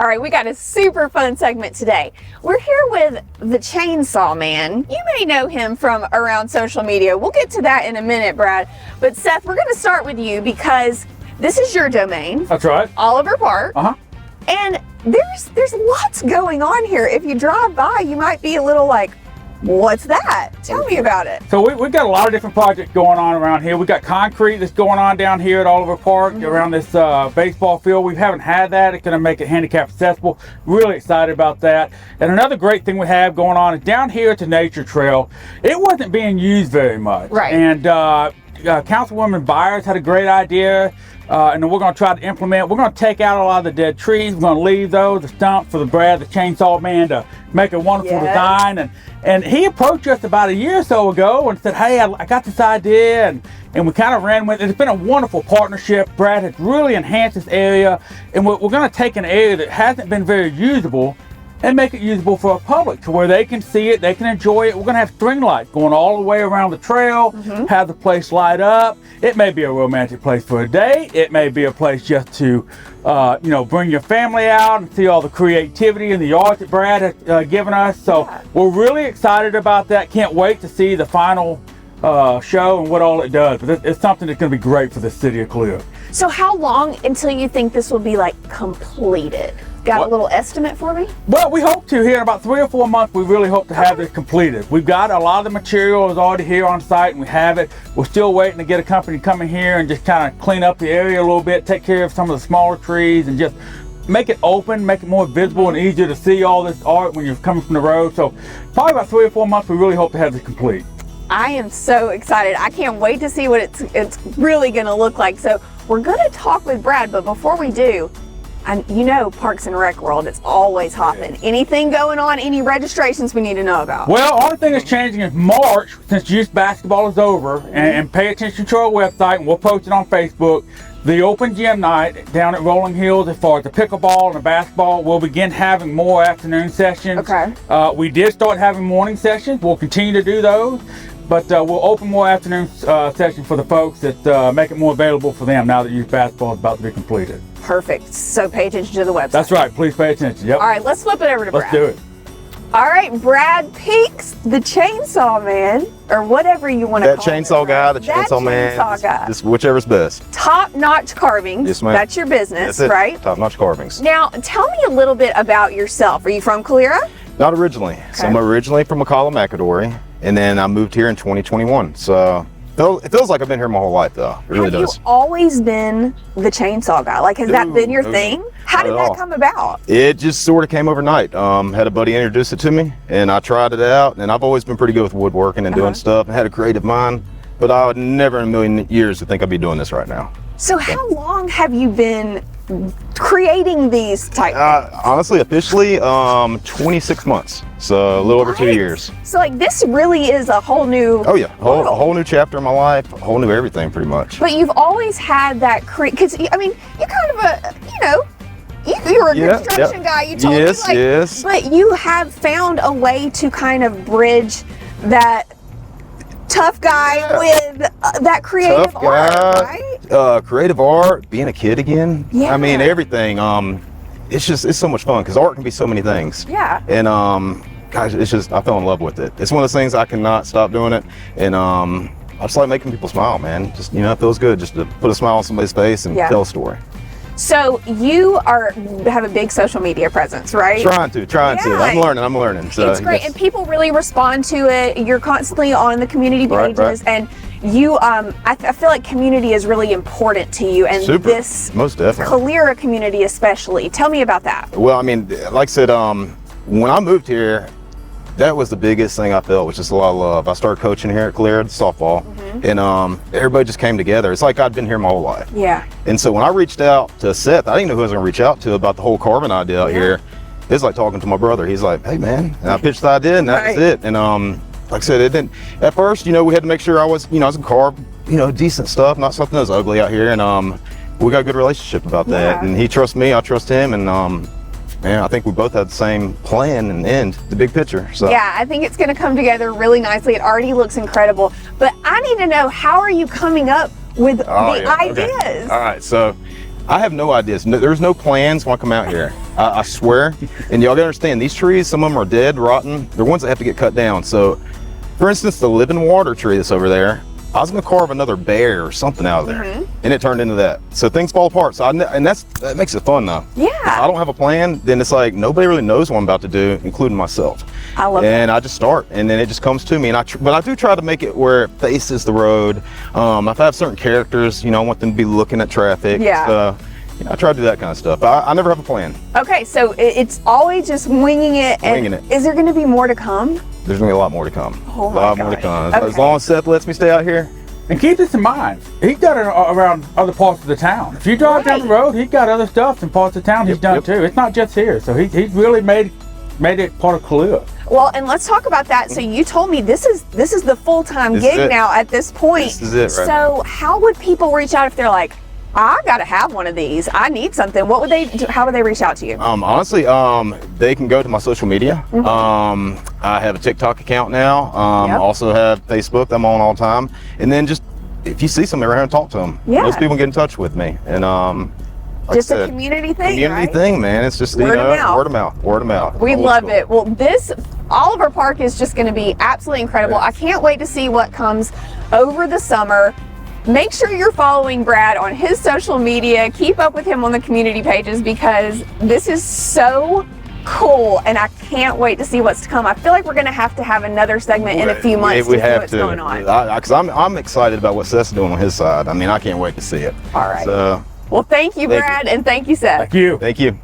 All right, we got a super fun segment today. We're here with the Chainsaw Man. You may know him from around social media. We'll get to that in a minute, Brad. But Seth, we're going to start with you because this is your domain. That's right. Oliver Park. And there's lots going on here. If you drive by, you might be a little like, what's that? Tell me about it. So we've got a lot of different projects going on around here. We've got concrete that's going on down here at Oliver Park around this baseball field. We haven't had that. It's going to make it handicap accessible. Really excited about that. And another great thing we have going on is down here at the Nature Trail. It wasn't being used very much. Right. And Councilwoman Byers had a great idea. And then we're going to try to implement. We're going to take out a lot of the dead trees. We're going to leave those, the stumps for the Brad, the Chainsaw Man, to make a wonderful design. And he approached us about a year or so ago and said, hey, I got this idea. And we kind of ran with it. It's been a wonderful partnership. Brad has really enhanced this area. And we're going to take an area that hasn't been very usable and make it usable for the public to where they can see it, they can enjoy it. We're going to have string lights going all the way around the trail, have the place light up. It may be a romantic place for a date. It may be a place just to, bring your family out and see all the creativity and the art that Brad has given us. So we're really excited about that. Can't wait to see the final show and what all it does. But it's something that's going to be great for the city of Calera. So how long until you think this will be like completed? Got a little estimate for me? Well, we hope to. Here in about 3 or 4 months, we really hope to have this completed. We've got a lot of the material is already here on site, and we have it. We're still waiting to get a company to come in here and just kind of clean up the area a little bit, take care of some of the smaller trees, and just make it open, make it more visible and easier to see all this art when you're coming from the road. So probably about 3 or 4 months, we really hope to have this complete. I am so excited. I can't wait to see what it's really going to look like. So we're going to talk with Brad, but before we do, and you know, Parks and Rec world, it's always hopping. Anything going on, any registrations we need to know about? Well, only thing that's changing is March, since youth basketball is over, and pay attention to our website, and we'll post it on Facebook. The open gym night down at Rolling Hills, as far as the pickleball and the basketball, we'll begin having more afternoon sessions. Okay. We did start having morning sessions. We'll continue to do those. But we'll open more afternoon sessions for the folks that make it more available for them now that youth basketball is about to be completed. Perfect. So pay attention to the website. That's right. Please pay attention. Yep. All right, let's flip it over to Brad. Let's do it. All right, Brad Peaks, the Chainsaw Man, or whatever you want to call that chainsaw guy, the chainsaw man, guy. just whichever's best. Top-notch carvings. Yes, ma'am. That's your business, That's it. right? Top-notch carvings. Now, tell me a little bit about yourself. Are you from Calera? Not originally. So I'm originally from McCalla, and then I moved here in 2021. So it feels like I've been here my whole life, though. It really does. Have you always been the chainsaw guy? Like, has that been your thing? How did that come about? It just sort of came overnight. Had a buddy introduce it to me, and I tried it out. And I've always been pretty good with woodworking and doing stuff, and had a creative mind. But I would never in a million years to think I'd be doing this right now. So how long have you been creating these type things? Honestly, officially, 26 months. So a little over 2 years. So like this really is a whole new a whole new chapter in my life, a whole new everything pretty much. But you've always had that because I mean, you're kind of a, you're a construction guy, you told me. Yes. But you have found a way to kind of bridge that tough guy with that creative art, right? Creative art, being a kid again. Yeah. I mean, everything. It's so much fun because art can be so many things. Yeah. And gosh, I fell in love with it. It's one of those things I cannot stop doing it. And I just like making people smile, man. Just, it feels good just to put a smile on somebody's face and tell a story. So you have a big social media presence, right? Trying to. I'm learning. So it's great, and people really respond to it. You're constantly on the community pages, and you, I feel like community is really important to you, and this most definitely Calera community especially. Tell me about that. Well, I mean, like I said, when I moved here, that was the biggest thing I felt, was just a lot of love. I started coaching here at Calera softball, and everybody just came together. It's like I'd been here my whole life. Yeah. And so when I reached out to Seth, I didn't know who I was going to reach out to about the whole carving idea out here. It's like talking to my brother. He's like, "Hey, man," and I pitched the idea, and that was it. And like I said, it didn't. At first, we had to make sure I was going to carve, decent stuff, not something that was ugly out here. And we got a good relationship about that. And he trusts me, I trust him, and I think we both had the same plan and end, the big picture. So yeah, I think it's going to come together really nicely. It already looks incredible. But I need to know, how are you coming up with the ideas? Okay. All right, so I have no ideas. No, there's no plans when I come out here. I swear. And y'all gotta understand, these trees, some of them are dead, rotten. They're ones that have to get cut down. So, for instance, the living water tree that's over there, I was gonna carve another bear or something out of there, and it turned into that. So things fall apart. So that makes it fun though. Yeah. If I don't have a plan, then it's like nobody really knows what I'm about to do, including myself. I love and I just start, and then it just comes to me. And but I do try to make it where it faces the road. If I have certain characters, I want them to be looking at traffic. Yeah. I try to do that kind of stuff. I never have a plan. Okay, so it's always just winging it. Winging it. Is there going to be more to come? There's gonna be a lot more to come. Oh my a lot more to gosh. come. Okay. As long as Seth lets me stay out here. And keep this in mind, he's done it around other parts of the town. If you drive down the road, he's got other stuff in parts of town he's done too. It's not just here. So he's really made it part of Calera. Well, and let's talk about that. So you told me this is the full-time gig now at this point. This is it, right? So how would people reach out if they're like, I gotta have one of these, I need something? What would they do? How would they reach out to you? Honestly, they can go to my social media. I have a TikTok account now. Also have Facebook. I'm on all the time. And then just if you see somebody around, talk to them. Most people get in touch with me. And like just I said, a community thing, community right? thing, man. It's just Word of mouth. Word of mouth. We Old love school. it. Well, Oliver Park is just going to be absolutely incredible. I can't wait to see what comes over the summer. Make sure you're following Brad on his social media. Keep up with him on the community pages because this is so cool, and I can't wait to see what's to come. I feel like we're going to have another segment in a few months to see what's going on. Because I'm excited about what Seth's doing on his side. I mean, I can't wait to see it. All right. So, well, thank you, Brad, and thank you, Seth. Thank you. Thank you.